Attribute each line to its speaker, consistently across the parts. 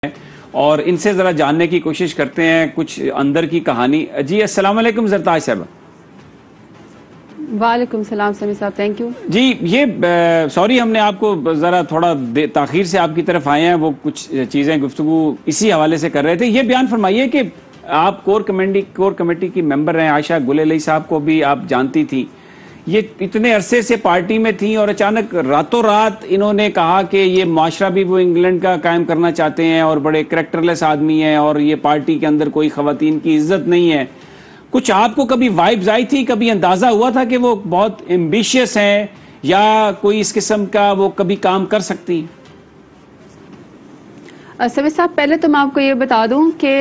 Speaker 1: اور ان سے ذرا جاننے کی کوشش کرتے ہیں کچھ اندر کی کہانی. جی السلام علیکم زرتاج صاحب.
Speaker 2: وعلیکم السلام سمیع صاحب، تھینک یو.
Speaker 1: جی یہ سوری ہم نے آپ کو ذرا تھوڑا تاخیر سے آپ کی طرف آئے ہیں، وہ کچھ چیزیں گفتگو اسی حوالے سے کر رہے تھے. یہ بیان فرمائیے کہ آپ کور کمیٹی کی ممبر ہیں، عائشہ گل علیہ صاحب کو بھی آپ جانتی تھی، یہ اتنے عرصے سے پارٹی میں تھیں اور اچانک راتوں رات انہوں نے کہا کہ یہ معاشرہ بھی وہ انگلینڈ کا قائم کرنا چاہتے ہیں اور بڑے کریکٹرلیس آدمی ہیں اور یہ پارٹی کے اندر کوئی خواتین کی عزت نہیں ہے. کچھ آپ کو کبھی وائبز آئی تھی، کبھی اندازہ ہوا تھا کہ وہ بہت ایمبیشیس ہیں یا کوئی اس قسم کا وہ کبھی کام کر سکتی؟
Speaker 2: سمیع صاحب پہلے تو میں آپ کو یہ بتا دوں کہ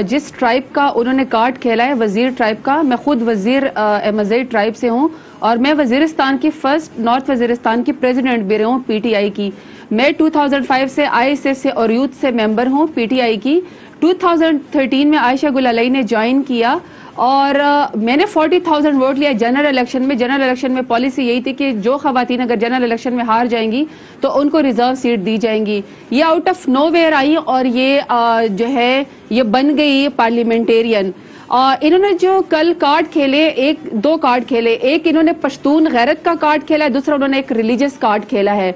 Speaker 2: جس ٹرائب کا انہوں نے کارڈ کھیلا ہے، وزیر ٹرائب کا، میں خود وزیر احمدزئی ٹرائب سے ہوں اور میں وزیرستان کی فرسٹ نارتھ وزیرستان کی پریزیڈنٹ بھی رہی ہوں پی ٹی آئی کی. میں 2005 سے آئی ایس ایف سے اور یوتھ سے ممبر ہوں پی ٹی آئی کی. 2013 میں عائشہ گل علیہ نے جوائن کیا اور میں نے 40,000 ووٹ لیا جنرل الیکشن میں. جنرل الیکشن میں پالیسی یہی تھی کہ جو خواتین اگر جنرل الیکشن میں ہار جائیں گی تو ان کو ریزرو سیٹ دی جائیں گی. یہ آؤٹ آف نو ویئر آئی اور یہ جو ہے یہ بن گئی پارلیمنٹیرین. انہوں نے جو کل کارڈ کھیلے، دو کارڈ کھیلے، ایک انہوں نے پشتون غیرت کا کارڈ کھیلا ہے، دوسرا انہوں نے ایک ریلیجس کارڈ کھیلا ہے.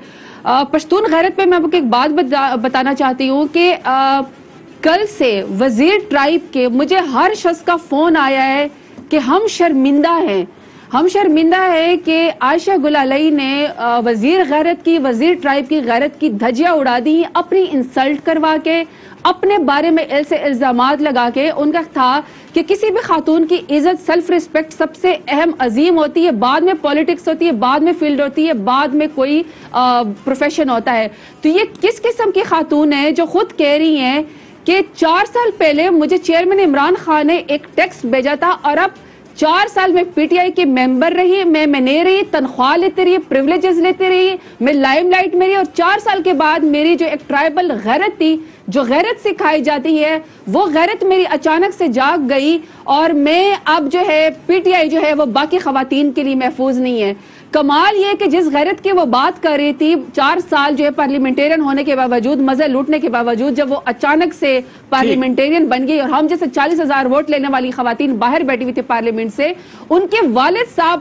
Speaker 2: پشتون غیرت پہ میں آپ کو ایک بات بتانا چاہتی ہوں کہ کل سے وزیر ٹرائب کے مجھے ہر شخص کا فون آیا ہے کہ ہم شرمندہ ہیں کہ عائشہ گل علیہ نے وزیر غیرت کی، وزیر ٹرائب کی غیرت کی دھجیاں اڑا دی، اپنی انسلٹ کروا کے، اپنے بارے میں ایسے الزامات لگا کے. ان کا تھا کہ کسی بھی خاتون کی عزت، سیلف ریسپیکٹ سب سے اہم عظیم ہوتی ہے، بعد میں پولیٹکس ہوتی ہے، بعد میں فیلڈ ہوتی ہے، بعد میں کوئی پروفیشن ہوتا ہے. تو یہ کس قسم کی خاتون ہے جو خود کہہ رہی ہیں کہ 4 سال پہلے مجھے چیئرمین عمران خان نے ایک ٹیکسٹ بھیجا تھا اور اب 4 سال میں پی ٹی آئی کی ممبر رہی، میں نہیں رہی، تنخواہ لیتے رہی، پریولیجز لیتے رہی، میں لائم لائٹ میں رہی، اور 4 سال کے بعد میری جو ایک ٹرائبل غیرت تھی جو غیرت سکھائی جاتی ہے وہ غیرت میری اچانک سے جاگ گئی اور میں اب جو ہے پی ٹی آئی جو ہے وہ باقی خواتین کے لیے محفوظ نہیں ہے. کمال یہ کہ جس غیرت کی وہ بات کر رہی تھی 4 سال جو ہے پارلیمنٹیرین ہونے کے باوجود، مزے لوٹنے کے باوجود، جب وہ اچانک سے پارلیمنٹیرین بن گئی اور ہم جیسے 40,000 ووٹ لینے والی خواتین باہر بیٹھی ہوئی تھی پارلیمنٹ سے، ان کے والد صاحب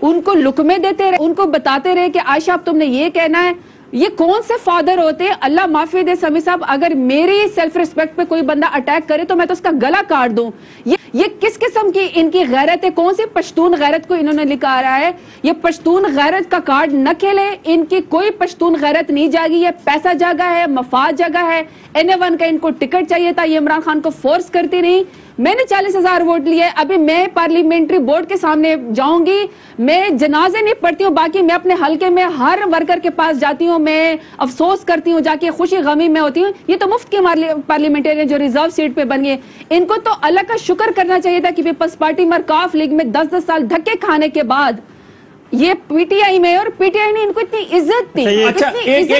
Speaker 2: ان کو لقمے دیتے رہے، ان کو بتاتے رہے کہ عائشہ اب تم نے یہ کہنا ہے. یہ کون سے فادر ہوتے ہیں؟ اللہ معافی دے سمیع صاحب، اگر میری سیلف ریسپیکٹ پہ کوئی بندہ اٹیک کرے تو میں تو اس کا گلا کاٹ دوں. یہ کس قسم کی ان کی غیرت ہے؟ کون سی پشتون غیرت کو انہوں نے لکھا رہا ہے؟ یہ پشتون غیرت کا کارڈ نہ کھیلے، ان کی کوئی پشتون غیرت نہیں جاگی. یہ پیسہ جاگا ہے، مفاد جاگا ہے. NA1 کا ان کو ٹکٹ چاہیے تھا، یہ عمران خان کو فورس کرتی نہیں. میں نے 40,000 ووٹ لیے، ابھی میں پارلیمنٹری بورڈ کے سامنے جاؤں گی، میں جنازے نہیں پڑھتی ہوں، باقی میں اپنے حلقے میں ہر ورکر کے پاس جاتی ہوں، میں افسوس کرتی ہوں، جا کے خوشی غمی میں ہوتی ہوں. یہ تو مفت کے پارلیمنٹیرین جو ریزرو سیٹ پہ بن گئے، ان کو تو اللہ کا شکر کرنا چاہیے تھا کہ پیپلز پارٹی مرکاف لیگ میں 10 سال دھکے کھانے کے بعد یہ پی ٹی آئی میں، اور پی ٹی آئی نے ان کو اتنی عزت دی.
Speaker 1: اچھا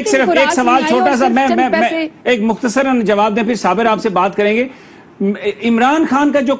Speaker 1: صرف ایک سوال چھوٹا سا، میں ایک مختصراً جواب دیں، پھر صابر آپ سے بات کریں گے. عمران خان کا جو